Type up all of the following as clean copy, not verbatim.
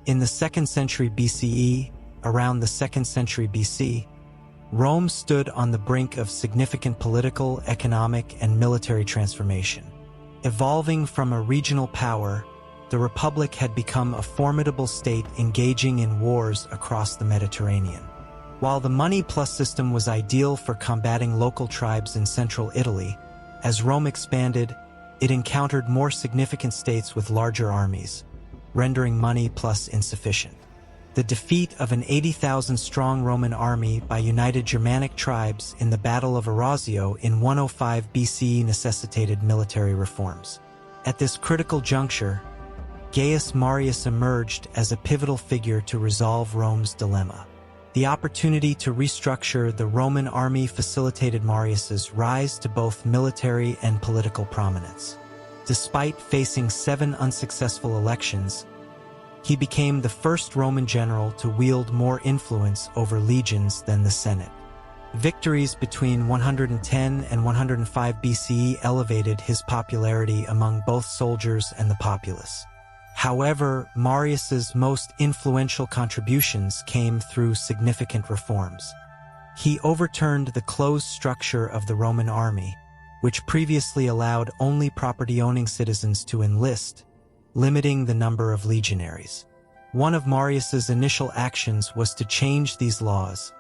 In the 2nd century BCE, around the 2nd century BC, Rome stood on the brink of significant political, economic, and military transformation. Evolving from a regional power, the Republic had become a formidable state engaging in wars across the Mediterranean. While the money-plus system was ideal for combating local tribes in central Italy, as Rome expanded, it encountered more significant states with larger armies, rendering money-plus insufficient. The defeat of an 80,000-strong Roman army by united Germanic tribes in the Battle of Orazio in 105 BCE necessitated military reforms. At this critical juncture, Gaius Marius emerged as a pivotal figure to resolve Rome's dilemma. The opportunity to restructure the Roman army facilitated Marius's rise to both military and political prominence. Despite facing 7 unsuccessful elections, he became the first Roman general to wield more influence over legions than the Senate. Victories between 110 and 105 BCE elevated his popularity among both soldiers and the populace. However, Marius's most influential contributions came through significant reforms. He overturned the closed structure of the Roman army, which previously allowed only property-owning citizens to enlist, limiting the number of legionaries. One of Marius's initial actions was to change these laws,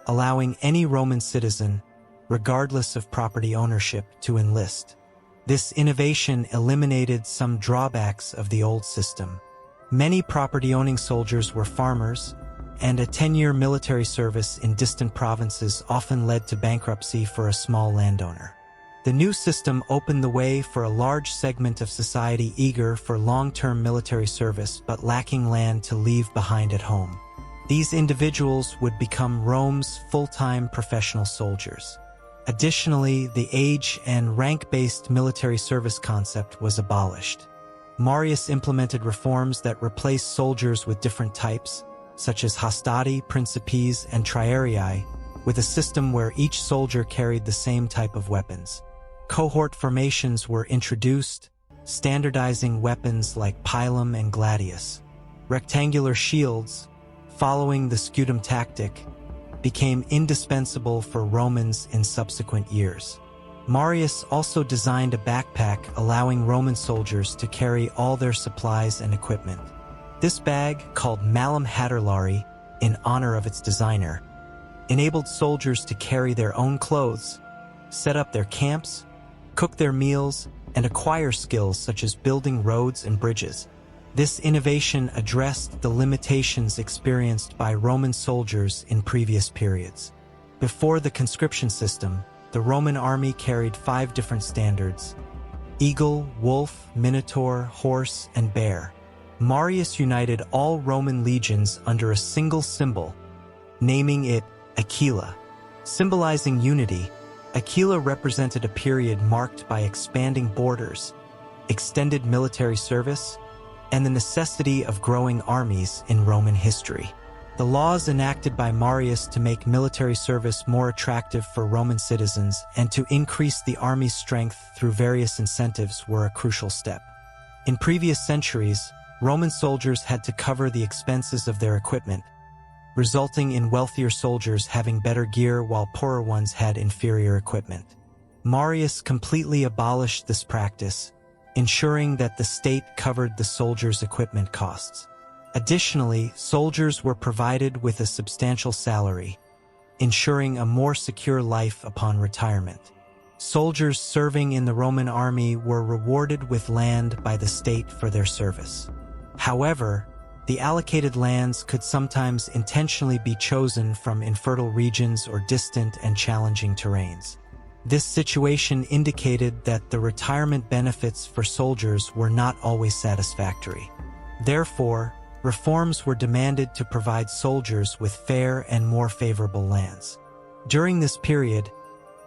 allowing any Roman citizen, regardless of property ownership, to enlist. This innovation eliminated some drawbacks of the old system. Many property-owning soldiers were farmers, and a 10-year military service in distant provinces often led to bankruptcy for a small landowner. The new system opened the way for a large segment of society eager for long-term military service but lacking land to leave behind at home. These individuals would become Rome's full-time professional soldiers. Additionally, the age and rank-based military service concept was abolished. Marius implemented reforms that replaced soldiers with different types, such as hastati, principes, and triarii, with a system where each soldier carried the same type of weapons. Cohort formations were introduced, standardizing weapons like pilum and gladius. Rectangular shields, following the scutum tactic, became indispensable for Romans in subsequent years. Marius also designed a backpack allowing Roman soldiers to carry all their supplies and equipment. This bag, called malum hatulari, in honor of its designer, enabled soldiers to carry their own clothes, set up their camps, cook their meals, and acquire skills such as building roads and bridges. This innovation addressed the limitations experienced by Roman soldiers in previous periods. Before the conscription system, the Roman army carried 5 different standards: eagle, wolf, minotaur, horse, and bear. Marius united all Roman legions under a single symbol, naming it Aquila. Symbolizing unity, Aquila represented a period marked by expanding borders, extended military service, and the necessity of growing armies in Roman history. The laws enacted by Marius to make military service more attractive for Roman citizens and to increase the army's strength through various incentives were a crucial step. In previous centuries, Roman soldiers had to cover the expenses of their equipment, resulting in wealthier soldiers having better gear while poorer ones had inferior equipment. Marius completely abolished this practice, ensuring that the state covered the soldiers' equipment costs. Additionally, soldiers were provided with a substantial salary, ensuring a more secure life upon retirement. Soldiers serving in the Roman army were rewarded with land by the state for their service. However, the allocated lands could sometimes intentionally be chosen from infertile regions or distant and challenging terrains. This situation indicated that the retirement benefits for soldiers were not always satisfactory. Therefore, reforms were demanded to provide soldiers with fair and more favorable lands. During this period,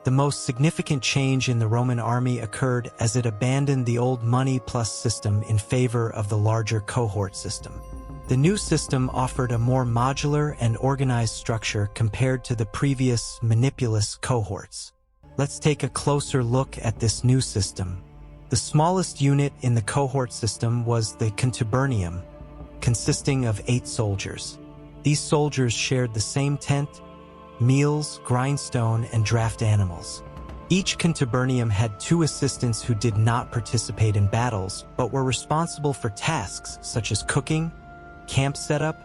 the most significant change in the Roman army occurred as it abandoned the old money-plus system in favor of the larger cohort system. The new system offered a more modular and organized structure compared to the previous manipulous cohorts. Let's take a closer look at this new system. The smallest unit in the cohort system was the contubernium, consisting of 8 soldiers. These soldiers shared the same tent, meals, grindstone, and draft animals. Each contubernium had 2 assistants who did not participate in battles, but were responsible for tasks such as cooking, camp setup,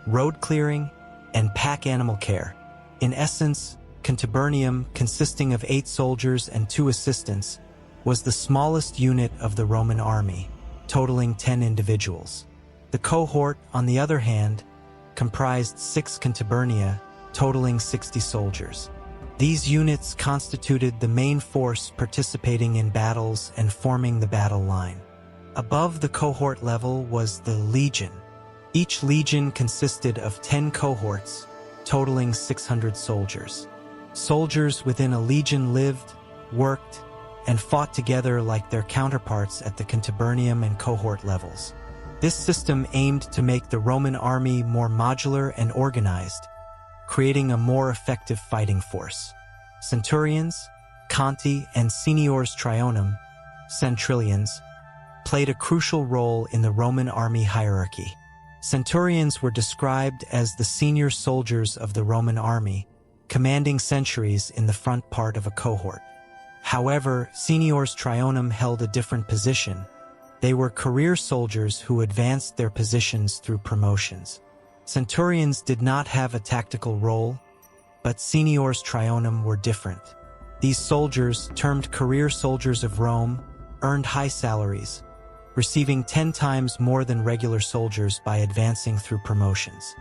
road clearing, and pack animal care. In essence, contubernium, consisting of 8 soldiers and 2 assistants, was the smallest unit of the Roman army, totaling 10 individuals. The cohort, on the other hand, comprised 6 contubernia, totaling 60 soldiers. These units constituted the main force participating in battles and forming the battle line. Above the cohort level was the legion. Each legion consisted of 10 cohorts, totaling 600 soldiers. Soldiers within a legion lived, worked, and fought together like their counterparts at the contubernium and cohort levels. This system aimed to make the Roman army more modular and organized, creating a more effective fighting force. Centurions, conti, and seniors trionum, centrilians, played a crucial role in the Roman army hierarchy. Centurions were described as the senior soldiers of the Roman army, commanding centuries in the front part of a cohort. However, seniors trionum held a different position. They were career soldiers who advanced their positions through promotions. Centurions did not have a tactical role, but seniors trionum were different. These soldiers, termed career soldiers of Rome, earned high salaries, receiving 10 times more than regular soldiers by advancing through promotions.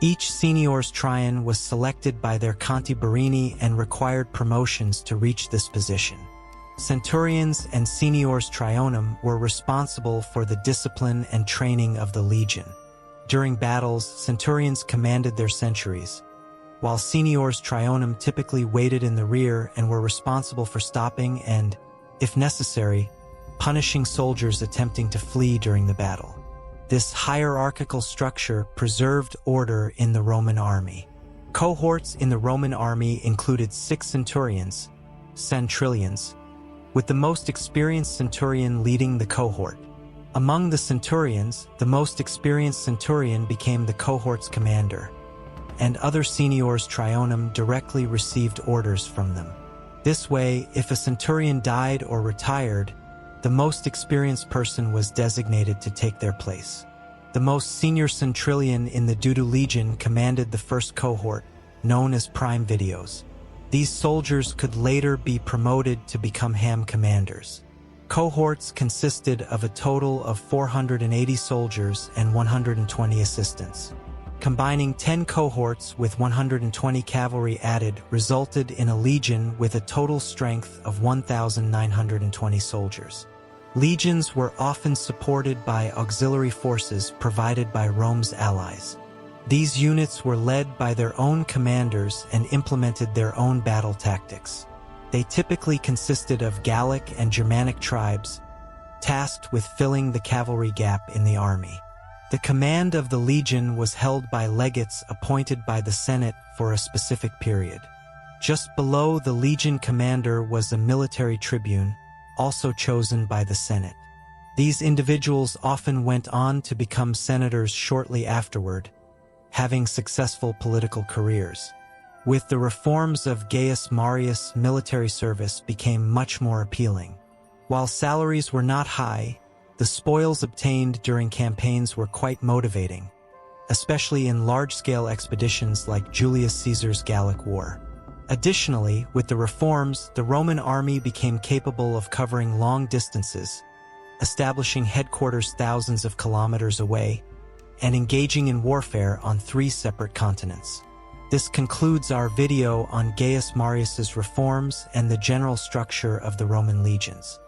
Each seniors trion was selected by their contiberini and required promotions to reach this position. Centurions and seniors trionum were responsible for the discipline and training of the legion. During battles, centurions commanded their centuries, while seniors trionum typically waited in the rear and were responsible for stopping and, if necessary, punishing soldiers attempting to flee during the battle. This hierarchical structure preserved order in the Roman army. Cohorts in the Roman army included 6 centurions, centrilians, with the most experienced centurion leading the cohort. Among the centurions, the most experienced centurion became the cohort's commander, and other seniors trionum directly received orders from them. This way, if a centurion died or retired, the most experienced person was designated to take their place. The most senior centurion in the Dudu Legion commanded the first cohort, known as prime videos. These soldiers could later be promoted to become ham commanders. Cohorts consisted of a total of 480 soldiers and 120 assistants. Combining 10 cohorts with 120 cavalry added resulted in a legion with a total strength of 1,920 soldiers. Legions were often supported by auxiliary forces provided by Rome's allies. These units were led by their own commanders and implemented their own battle tactics. They typically consisted of Gallic and Germanic tribes, tasked with filling the cavalry gap in the army. The command of the legion was held by legates appointed by the Senate for a specific period. Just below the legion commander was a military tribune, also chosen by the Senate. These individuals often went on to become senators shortly afterward, having successful political careers. With the reforms of Gaius Marius, military service became much more appealing. While salaries were not high, the spoils obtained during campaigns were quite motivating, especially in large-scale expeditions like Julius Caesar's Gallic War. Additionally, with the reforms, the Roman army became capable of covering long distances, establishing headquarters thousands of kilometers away, and engaging in warfare on 3 separate continents. This concludes our video on Gaius Marius's reforms and the general structure of the Roman legions.